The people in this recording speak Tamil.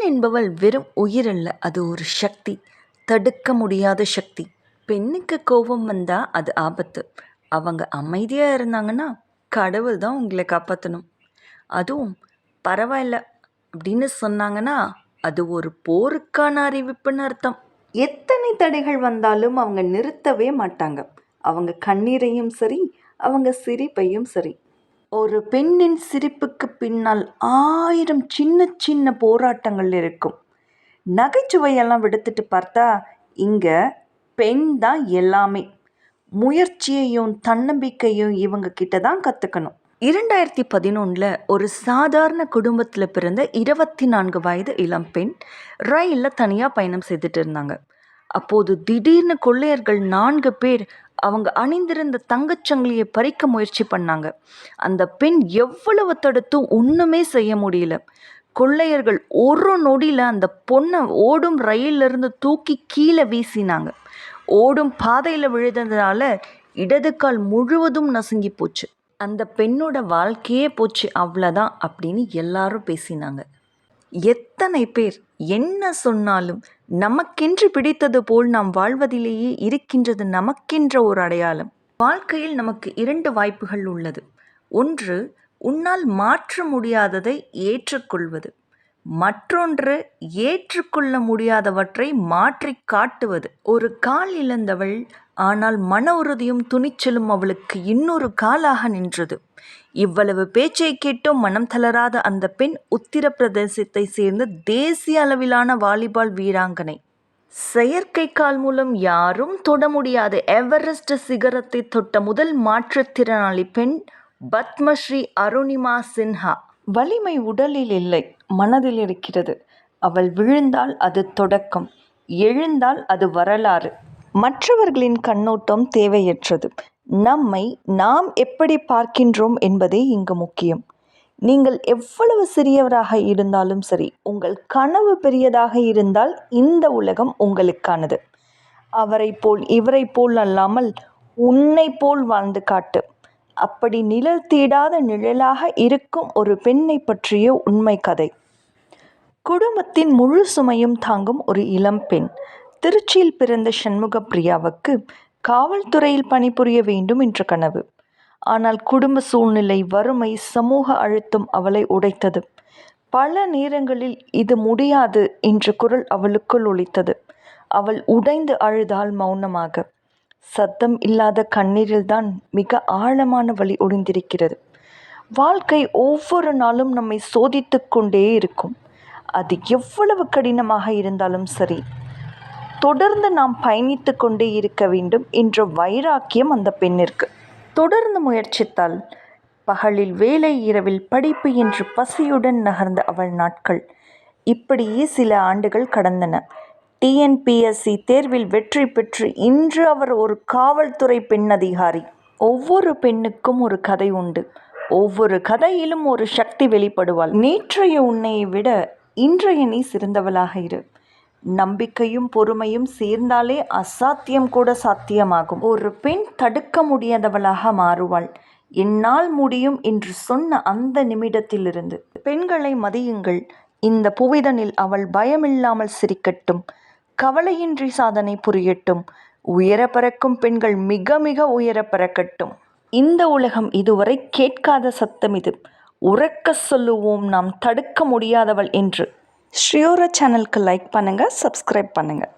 என்பவள் வெறும் உயிரல்ல, அது ஒரு சக்தி, தடுக்க முடியாத சக்தி. பெண்ணுக்கு கோபம் வந்தால் அது ஆபத்து. அவங்க அமைதியாக இருந்தாங்கன்னா கடவுள் தான் உங்களை காப்பாற்றணும். அதுவும் பரவாயில்ல அப்படின்னு சொன்னாங்கன்னா அது ஒரு போருக்கான அறிவிப்புன்னு அர்த்தம். எத்தனை தடைகள் வந்தாலும் அவங்க நிறுத்தவே மாட்டாங்க. அவங்க கண்ணீரையும் சரி, அவங்க சிரிப்பையும் சரி. ஒரு பெண்ணின் சிரிப்புக்கு பின்னால் 1000 சின்ன சின்ன போராட்டங்கள் இருக்கும். நகைச்சுவையெல்லாம் விடுத்துட்டு பார்த்தா இங்கே பெண் தான் எல்லாமே. முயற்சியையும் தன்னம்பிக்கையும் இவங்க கிட்ட தான் கற்றுக்கணும். 2011 ஒரு சாதாரண குடும்பத்தில் பிறந்த 24 வயது இளம்பெண் ரயிலில் தனியாக பயணம் செய்துட்டு இருந்தாங்க. அப்போது திடீர்னு கொள்ளையர்கள் 4 பேர் அவங்க அணிந்திருந்த தங்கச்சங்கிலியை பறிக்க முயற்சி பண்ணாங்க. அந்த பெண் எவ்வளவு தடுத்தும் ஒன்றுமே செய்ய முடியல. கொள்ளையர்கள் ஒரு நொடியில் அந்த பொண்ணை ஓடும் ரயிலிருந்து தூக்கி கீழே வீசினாங்க. ஓடும் பாதையில் விழுந்ததுனால இடது கால் முழுவதும் நசுங்கி போச்சு. அந்த பெண்ணோட வாழ்க்கையே போச்சு, அவ்வளோதான் அப்படின்னு எல்லாரும் பேசினாங்க. எத்தனை பேர் என்ன சொன்னாலும் நமக்கென்று பிடித்தது போல் நாம் வாழ்வதிலேயே இருக்கின்றது நமக்கென்ற ஒரு அடையாளம். வாழ்க்கையில் நமக்கு 2 வாய்ப்புகள் உள்ளது. ஒன்று, உன்னால் மாற்ற முடியாததை ஏற்றுக்கொள்வது. மற்றொன்று, ஏற்றுக்கொள்ள முடியாதவற்றை மாற்றி காட்டுவது. ஒரு கால் இழந்தவள், ஆனால் மன உறுதியும் துணிச்சலும் அவளுக்கு இன்னொரு காலாக நின்றது. இவ்வளவு பேச்சை கேட்டும் மனம் தளராத அந்த பெண் உத்தரப்பிரதேசத்தை சேர்ந்த தேசிய அளவிலான வாலிபால் வீராங்கனை. செயற்கை கால் மூலம் யாரும் தொட முடியாத எவரெஸ்ட் சிகரத்தை தொட்ட முதல் மாற்றுத்திறனாளி பெண் பத்மஸ்ரீ அருணிமா சின்ஹா. வலிமை உடலில் இல்லை, மனதில் இருக்கிறது. அவள் விழுந்தால் அது தொடக்கம், எழுந்தால் அது வரலாறு. மற்றவர்களின் கண்ணோட்டம் தேவையற்றது. நம்மை நாம் எப்படி பார்க்கின்றோம் என்பதே இங்கு முக்கியம். நீங்கள் எவ்வளவு சிறியவராக இருந்தாலும் சரி, உங்கள் கனவு பெரியதாக இருந்தால் இந்த உலகம் உங்களுக்கானது. அவரை போல் இவரை போல் அல்லாமல் உன்னை போல் வாழ்ந்து காட்டு. அப்படி நிழல் தேடாத நிழலாக இருக்கும் ஒரு பெண்ணை பற்றிய உண்மை கதை. குடும்பத்தின் முழு சுமையும் தாங்கும் ஒரு இளம் பெண். திருச்சியில் பிறந்த சண்முக பிரியாவுக்கு காவல்துறையில் பணிபுரிய வேண்டும் என்ற கனவு. ஆனால் குடும்ப சூழ்நிலை, வறுமை, சமூக அழுத்தம் அவளை உடைத்தது. பல நேரங்களில் இது முடியாது என்ற குரல் அவளுக்குள் ஒலித்தது. அவள் உடைந்து அழுதாள் மௌனமாக. சத்தம் இல்லாத கண்ணீரில்தான் மிக ஆழமான வலி ஒளிந்திருக்கிறது. வாழ்க்கை ஒவ்வொரு நாளும் நம்மை சோதித்து கொண்டே இருக்கும். அது எவ்வளவு கடினமாக இருந்தாலும் சரி, தொடர்ந்து நாம் பயணித்து கொண்டே இருக்க வேண்டும் என்ற வைராக்கியம் அந்த பெண்ணிற்கு. தொடர்ந்து முயற்சித்தாள். பகலில் வேலை, இரவில் படிப்பு என்று பசியுடன் நகர்ந்த அவள் நாட்கள். இப்படியே சில ஆண்டுகள் கடந்தன. TNPSC தேர்வில் வெற்றி பெற்று இன்று அவர் ஒரு காவல்துறை பெண் அதிகாரி. ஒவ்வொரு பெண்ணுக்கும் ஒரு கதை உண்டு. ஒவ்வொரு கதையிலும் ஒரு சக்தி வெளிப்படுவாள். நேற்றைய உன்னையை விட இன்றைய நீ சிறந்தவளாக இரு. நம்பிக்கையும் பொறுமையும் சேர்ந்தாலே அசாத்தியம் கூட சாத்தியமாகும். ஒரு பெண் தடுக்க முடியாதவளாக மாறுவாள். என்னால் முடியும் என்று சொன்ன அந்த நிமிடத்திலிருந்து. பெண்களை மதியுங்கள். இந்த புவிதனில் அவள் பயமில்லாமல் சிரிக்கட்டும். கவலையின்றி சாதனை புரியட்டும். உயர பறக்கும் பெண்கள் மிக மிக உயர பறக்கட்டும். இந்த உலகம் இதுவரை கேட்காத சத்தம் இது. உறக்க சொல்லுவோம் நாம் தடுக்க முடியாதவள் என்று. ஸ்ரீயோரா சேனலுக்கு லைக் பண்ணுங்கள், சப்ஸ்கிரைப் பண்ணுங்கள்.